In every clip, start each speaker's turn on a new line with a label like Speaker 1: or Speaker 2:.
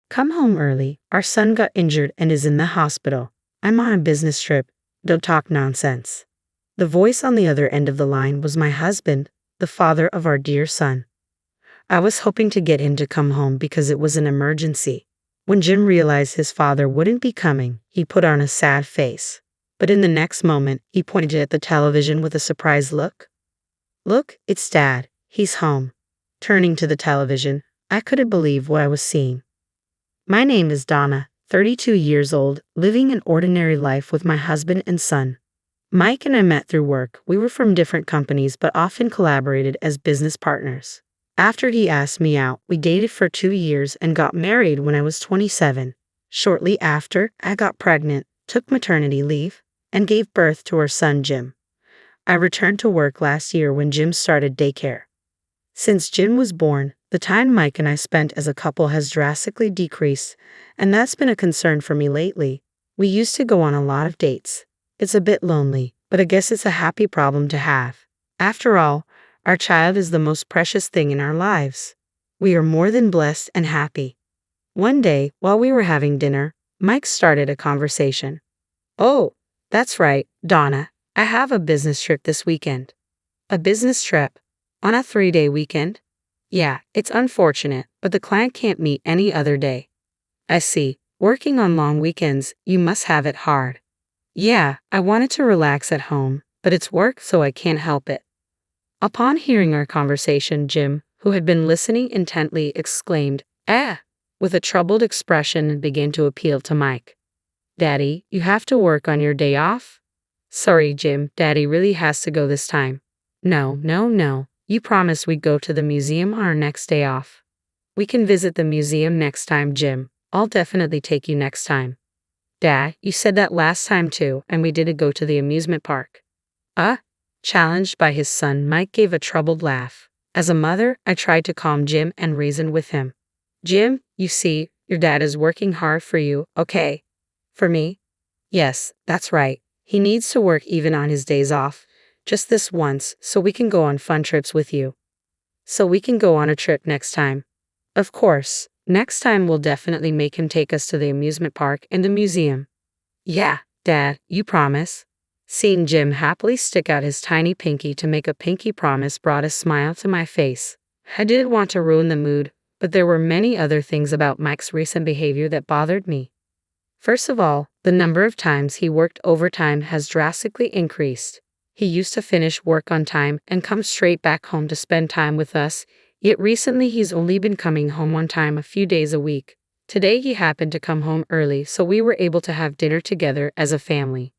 Speaker 1: Come home early. Our son got injured and is in the hospital. I'm on a business trip. Don't talk nonsense. The voice on the other end of the line was my husband, the father of our dear son. I was hoping to get him to come home because it was an emergency. When Jim realized his father wouldn't be coming, he put on a sad face. But in the next moment, he pointed at the television with a surprised look. Look, it's Dad. He's home. Turning to the television, I couldn't believe what I was seeing. My name is Donna, 32 years old, living an ordinary life with my husband and son. Mike and I met through work. We were from different companies but often collaborated as business partners. After he asked me out, we dated for 2 years and got married when I was 27. Shortly after, I got pregnant, took maternity leave, and gave birth to our son Jim. I returned to work last year when Jim started daycare. Since Jim was born, the time Mike and I spent as a couple has drastically decreased, and that's been a concern for me lately. We used to go on a lot of dates. It's a bit lonely, but I guess it's a happy problem to have. After all, our child is the most precious thing in our lives. We are more than blessed and happy. One day, while we were having dinner, Mike started a conversation. Oh, that's right, Donna. I have a business trip this weekend. A business trip? On a 3-day weekend? Yeah, it's unfortunate, but the client can't meet any other day. I see. Working on long weekends, you must have it hard. Yeah, I wanted to relax at home, but it's work, so I can't help it. Upon hearing our conversation, Jim, who had been listening intently, exclaimed, with a troubled expression and began to appeal to Mike. Daddy, you have to work on your day off? Sorry, Jim, Daddy really has to go this time. No. You promised we'd go to the museum on our next day off. We can visit the museum next time, Jim. I'll definitely take you next time. Dad, you said that last time too, and we didn't go to the amusement park. Challenged by his son, Mike gave a troubled laugh. As a mother, I tried to calm Jim and reason with him. Jim, you see, your dad is working hard for you, okay? For me? Yes, that's right. He needs to work even on his days off. Just this once, so we can go on fun trips with you. So we can go on a trip next time. Of course, next time we'll definitely make him take us to the amusement park and the museum. Yeah, Dad, you promise? Seeing Jim happily stick out his tiny pinky to make a pinky promise brought a smile to my face. I didn't want to ruin the mood, but there were many other things about Mike's recent behavior that bothered me. First of all, the number of times he worked overtime has drastically increased. He used to finish work on time and come straight back home to spend time with us, yet recently he's only been coming home on time a few days a week. Today he happened to come home early, so we were able to have dinner together as a family.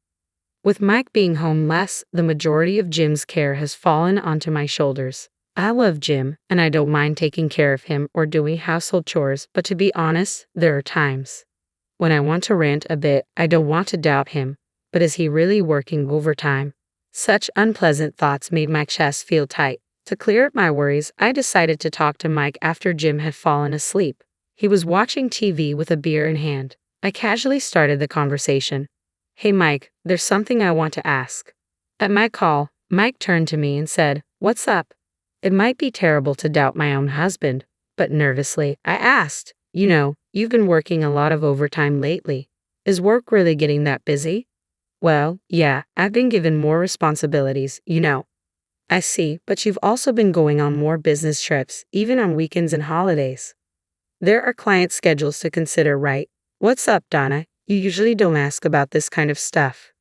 Speaker 1: With Mike being home less, the majority of Jim's care has fallen onto my shoulders. I love Jim, and I don't mind taking care of him or doing household chores, but to be honest, there are times when I want to rant a bit. I don't want to doubt him, but is he really working overtime? Such unpleasant thoughts made my chest feel tight. To clear up my worries, I decided to talk to Mike after Jim had fallen asleep. He was watching TV with a beer in hand. I casually started the conversation. Hey Mike, there's something I want to ask. At my call, Mike turned to me and said, What's up? It might be terrible to doubt my own husband, but nervously, I asked, you've been working a lot of overtime lately. Is work really getting that busy? Well, yeah, I've been given more responsibilities, I see, but you've also been going on more business trips, even on weekends and holidays. There are client schedules to consider, right? What's up, Donna? You usually don't ask about this kind of stuff.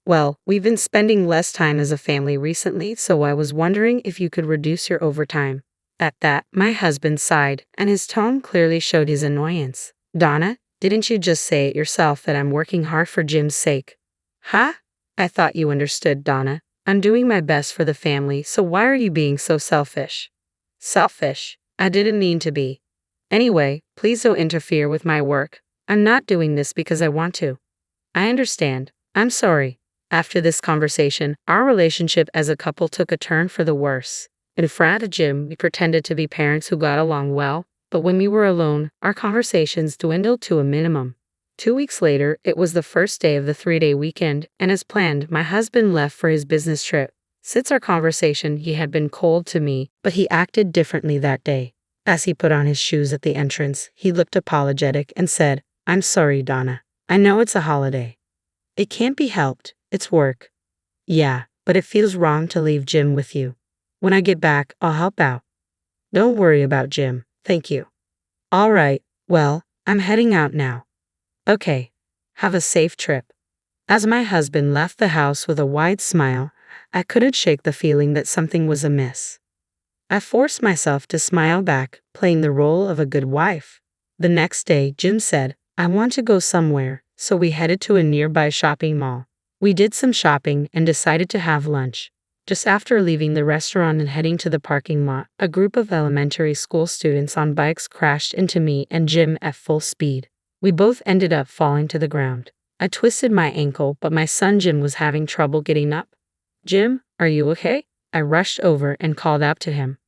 Speaker 1: Well, we've been spending less time as a family recently, so I was wondering if you could reduce your overtime. At that, my husband sighed, and his tone clearly showed his annoyance. Donna, didn't you just say it yourself that I'm working hard for Jim's sake? Huh? I thought you understood, Donna. I'm doing my best for the family, so why are you being so selfish? Selfish? I didn't mean to be. Anyway, please don't interfere with my work. I'm not doing this because I want to. I understand. I'm sorry. After this conversation, our relationship as a couple took a turn for the worse. In front of Jim, we pretended to be parents who got along well, but when we were alone, our conversations dwindled to a minimum. 2 weeks later, it was the first day of the 3-day weekend, and as planned, my husband left for his business trip. Since our conversation, he had been cold to me, but he acted differently that day. As he put on his shoes at the entrance, he looked apologetic and said, "I'm sorry, Donna. I know it's a holiday. It can't be helped, it's work." "Yeah, but it feels wrong to leave Jim with you. When I get back, I'll help out." "Don't worry about Jim, thank you." "All right, well, I'm heading out now." "Okay, have a safe trip." As my husband left the house with a wide smile, I couldn't shake the feeling that something was amiss. I forced myself to smile back, playing the role of a good wife. The next day, Jim said, "I want to go somewhere," so we headed to a nearby shopping mall. We did some shopping and decided to have lunch. Just after leaving the restaurant and heading to the parking lot, a group of elementary school students on bikes crashed into me and Jim at full speed. We both ended up falling to the ground. I twisted my ankle, but my son Jim was having trouble getting up. "Jim, are you okay?" I rushed over and called out to him.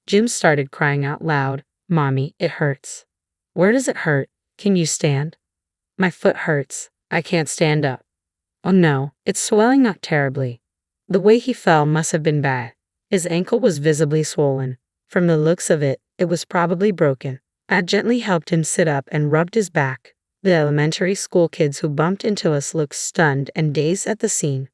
Speaker 1: Jim started crying out loud, "Mommy, it hurts." "Where does it hurt? Can you stand?" "My foot hurts. I can't stand up." "Oh no, it's swelling up terribly." The way he fell must have been bad. His ankle was visibly swollen. From the looks of it, it was probably broken. I gently helped him sit up and rubbed his back. The elementary school kids who bumped into us looked stunned and dazed at the scene.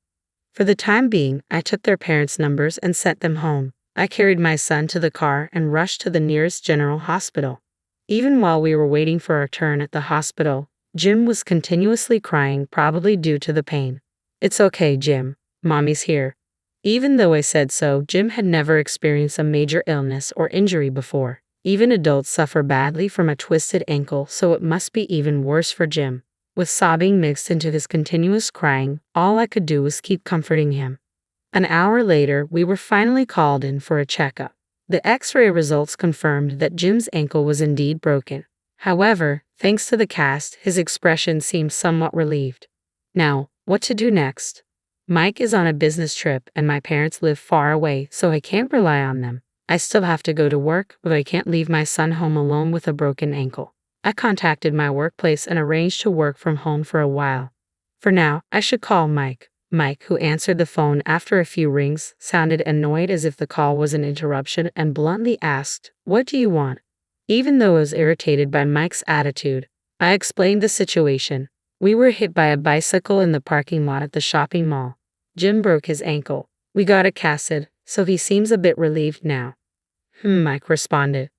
Speaker 1: For the time being, I took their parents' numbers and sent them home. I carried my son to the car and rushed to the nearest general hospital. Even while we were waiting for our turn at the hospital, Jim was continuously crying, probably due to the pain. "It's okay, Jim. Mommy's here." Even though I said so, Jim had never experienced a major illness or injury before. Even adults suffer badly from a twisted ankle, so it must be even worse for Jim. With sobbing mixed into his continuous crying, all I could do was keep comforting him. An hour later, we were finally called in for a checkup. The X-ray results confirmed that Jim's ankle was indeed broken. However, thanks to the cast, his expression seemed somewhat relieved. Now, what to do next? Mike is on a business trip and my parents live far away, so I can't rely on them. I still have to go to work, but I can't leave my son home alone with a broken ankle. I contacted my workplace and arranged to work from home for a while. For now, I should call Mike. Mike, who answered the phone after a few rings, sounded annoyed as if the call was an interruption and bluntly asked, "What do you want?" Even though I was irritated by Mike's attitude, I explained the situation. We were hit by a bicycle in the parking lot at the shopping mall. Jim broke his ankle. We got it casted, so he seems a bit relieved now. Mike responded.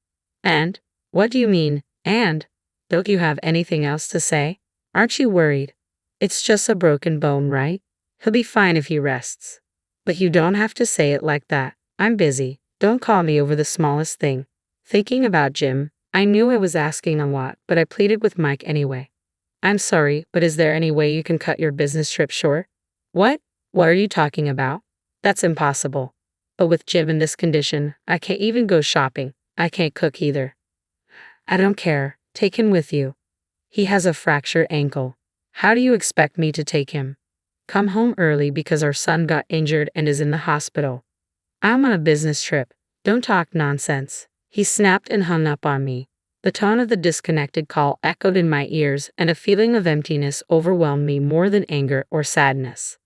Speaker 1: "And? What do you mean, and? Don't you have anything else to say? Aren't you worried? It's just a broken bone, right? He'll be fine if he rests." "But you don't have to say it like that. I'm busy. Don't call me over the smallest thing." Thinking about Jim, I knew I was asking a lot, but I pleaded with Mike anyway. "I'm sorry, but is there any way you can cut your business trip short?" "What? What are you talking about? That's impossible. But with Jim in this condition, I can't even go shopping. I can't cook either." "I don't care. Take him with you. He has a fractured ankle. How do you expect me to take him? Come home early because our son got injured and is in the hospital." "I'm on a business trip. Don't talk nonsense." He snapped and hung up on me. The tone of the disconnected call echoed in my ears, and a feeling of emptiness overwhelmed me more than anger or sadness.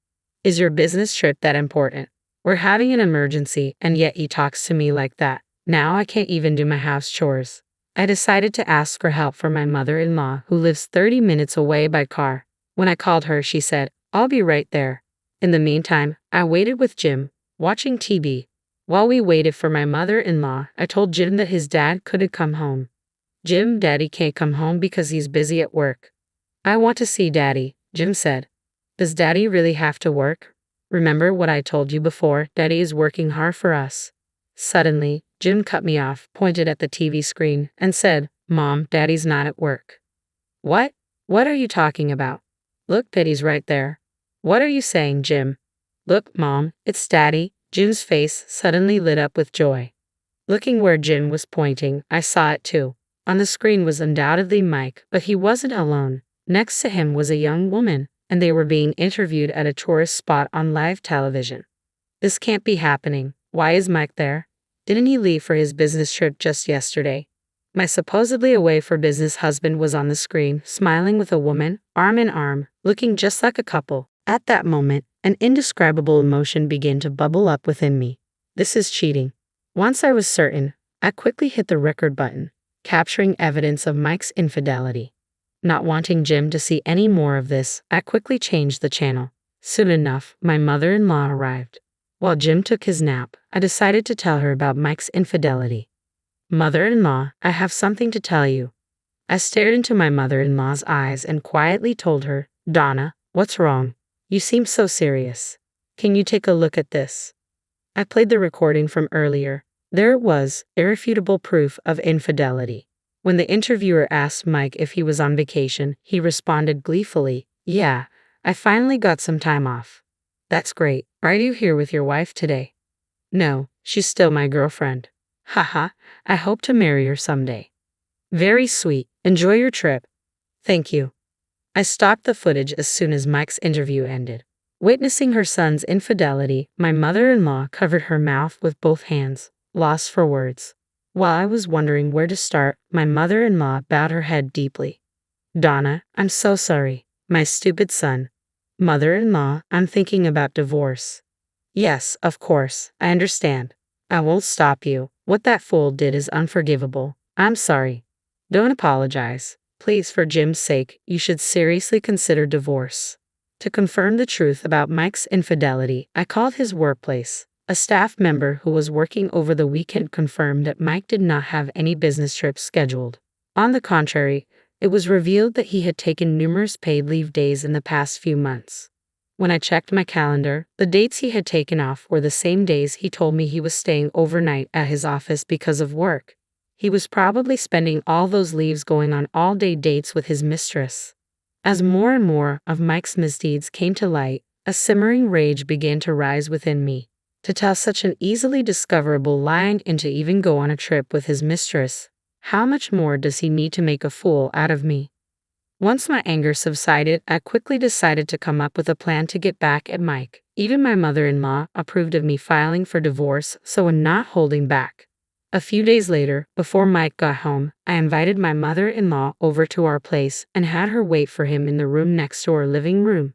Speaker 1: "Is your business trip that important? We're having an emergency, and yet he talks to me like that. Now I can't even do my house chores." I decided to ask for help from my mother-in-law, who lives 30 minutes away by car. When I called her, she said, "I'll be right there." In the meantime, I waited with Jim, watching TV. While we waited for my mother-in-law, I told Jim that his dad couldn't come home. "Jim, Daddy can't come home because he's busy at work." "I want to see Daddy," Jim said. "Does Daddy really have to work? Remember what I told you before, Daddy is working hard for us." Suddenly, Jim cut me off, pointed at the TV screen, and said, "Mom, Daddy's not at work." "What? What are you talking about?" "Look, Daddy's right there." "What are you saying, Jim?" "Look, Mom, it's Daddy." Jim's face suddenly lit up with joy. Looking where Jim was pointing, I saw it too. On the screen was undoubtedly Mike, but he wasn't alone. Next to him was a young woman, and they were being interviewed at a tourist spot on live television. This can't be happening. Why is Mike there? Didn't he leave for his business trip just yesterday? My supposedly away for business husband was on the screen, smiling with a woman, arm in arm, looking just like a couple. At that moment, an indescribable emotion began to bubble up within me. This is cheating. Once I was certain, I quickly hit the record button, capturing evidence of Mike's infidelity. Not wanting Jim to see any more of this, I quickly changed the channel. Soon enough, my mother-in-law arrived. While Jim took his nap, I decided to tell her about Mike's infidelity. Mother-in-law, I have something to tell you. I stared into my mother-in-law's eyes and quietly told her, Donna, what's wrong? You seem so serious. Can you take a look at this? I played the recording from earlier. There it was, irrefutable proof of infidelity. When the interviewer asked Mike if he was on vacation, he responded gleefully, Yeah, I finally got some time off. That's great. Are you here with your wife today? No, she's still my girlfriend. Haha, I hope to marry her someday. Very sweet. Enjoy your trip. Thank you. I stopped the footage as soon as Mike's interview ended. Witnessing her son's infidelity, my mother-in-law covered her mouth with both hands, lost for words. While I was wondering where to start, my mother-in-law bowed her head deeply. Donna, I'm so sorry. My stupid son. Mother-in-law, I'm thinking about divorce. Yes, of course, I understand. I won't stop you. What that fool did is unforgivable. I'm sorry. Don't apologize. Please, for Jim's sake, you should seriously consider divorce. To confirm the truth about Mike's infidelity, I called his workplace. A staff member who was working over the weekend confirmed that Mike did not have any business trips scheduled. On the contrary, it was revealed that he had taken numerous paid leave days in the past few months. When I checked my calendar, the dates he had taken off were the same days he told me he was staying overnight at his office because of work. He was probably spending all those leaves going on all-day dates with his mistress. As more and more of Mike's misdeeds came to light, a simmering rage began to rise within me. To tell such an easily discoverable lie and to even go on a trip with his mistress, how much more does he need to make a fool out of me? Once my anger subsided, I quickly decided to come up with a plan to get back at Mike. Even my mother-in-law approved of me filing for divorce, so I'm not holding back. A few days later, before Mike got home, I invited my mother-in-law over to our place and had her wait for him in the room next to our living room.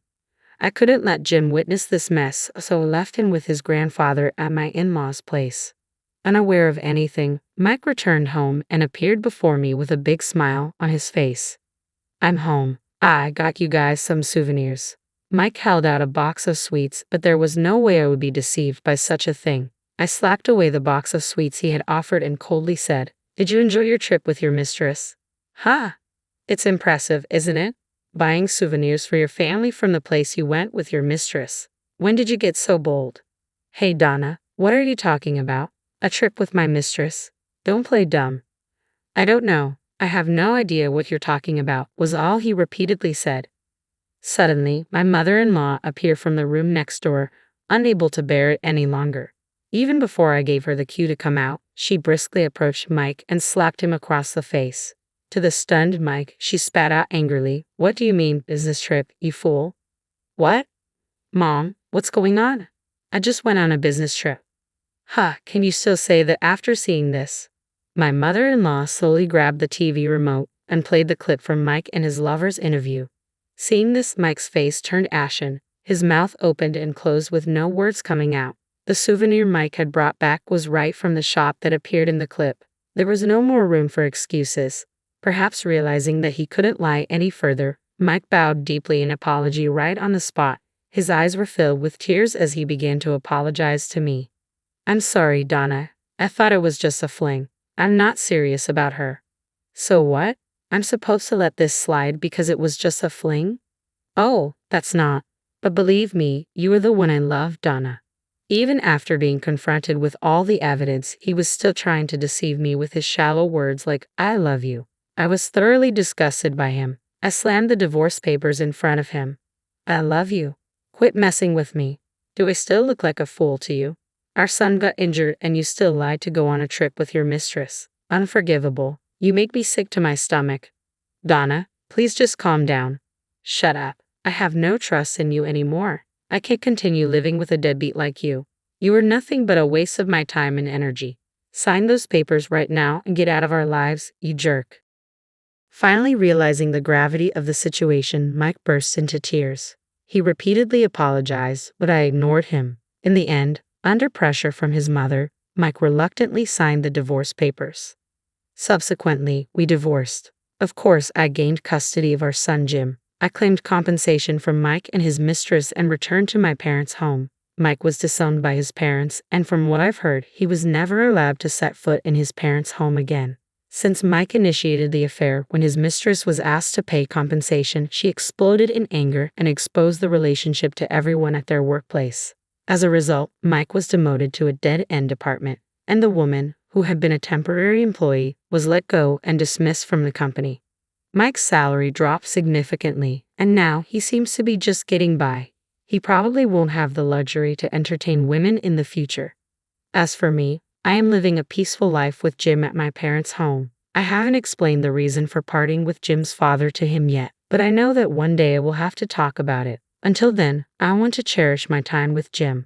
Speaker 1: I couldn't let Jim witness this mess, so I left him with his grandfather at my in-laws' place. Unaware of anything, Mike returned home and appeared before me with a big smile on his face. I'm home. I got you guys some souvenirs. Mike held out a box of sweets, but there was no way I would be deceived by such a thing. I slapped away the box of sweets he had offered and coldly said, Did you enjoy your trip with your mistress? Ha! It's impressive, isn't it? Buying souvenirs for your family from the place you went with your mistress. When did you get so bold? Hey Donna, what are you talking about? A trip with my mistress? Don't play dumb. I don't know. I have no idea what you're talking about, was all he repeatedly said. Suddenly, my mother-in-law appeared from the room next door, unable to bear it any longer. Even before I gave her the cue to come out, she briskly approached Mike and slapped him across the face. To the stunned Mike, she spat out angrily, What do you mean, business trip, you fool? What? Mom, what's going on? I just went on a business trip. Can you still say that after seeing this? My mother-in-law slowly grabbed the TV remote and played the clip from Mike and his lover's interview. Seeing this, Mike's face turned ashen, his mouth opened and closed with no words coming out. The souvenir Mike had brought back was right from the shop that appeared in the clip. There was no more room for excuses. Perhaps realizing that he couldn't lie any further, Mike bowed deeply in apology right on the spot. His eyes were filled with tears as he began to apologize to me. I'm sorry, Donna. I thought it was just a fling. I'm not serious about her. So what? I'm supposed to let this slide because it was just a fling? Oh, that's not. But believe me, you are the one I love, Donna. Even after being confronted with all the evidence, he was still trying to deceive me with his shallow words like, I love you. I was thoroughly disgusted by him. I slammed the divorce papers in front of him. I love you. Quit messing with me. Do I still look like a fool to you? Our son got injured and you still lied to go on a trip with your mistress. Unforgivable. You make me sick to my stomach. Donna, please just calm down. Shut up. I have no trust in you anymore. I can't continue living with a deadbeat like you. You are nothing but a waste of my time and energy. Sign those papers right now and get out of our lives, you jerk. Finally realizing the gravity of the situation, Mike burst into tears. He repeatedly apologized, but I ignored him. In the end, under pressure from his mother, Mike reluctantly signed the divorce papers. Subsequently, we divorced. Of course, I gained custody of our son Jim. I claimed compensation from Mike and his mistress and returned to my parents' home. Mike was disowned by his parents, and from what I've heard, he was never allowed to set foot in his parents' home again. Since Mike initiated the affair, when his mistress was asked to pay compensation, she exploded in anger and exposed the relationship to everyone at their workplace. As a result, Mike was demoted to a dead-end department, and the woman, who had been a temporary employee, was let go and dismissed from the company. Mike's salary dropped significantly, and now he seems to be just getting by. He probably won't have the luxury to entertain women in the future. As for me, I am living a peaceful life with Jim at my parents' home. I haven't explained the reason for parting with Jim's father to him yet, but I know that one day I will have to talk about it. Until then, I want to cherish my time with Jim.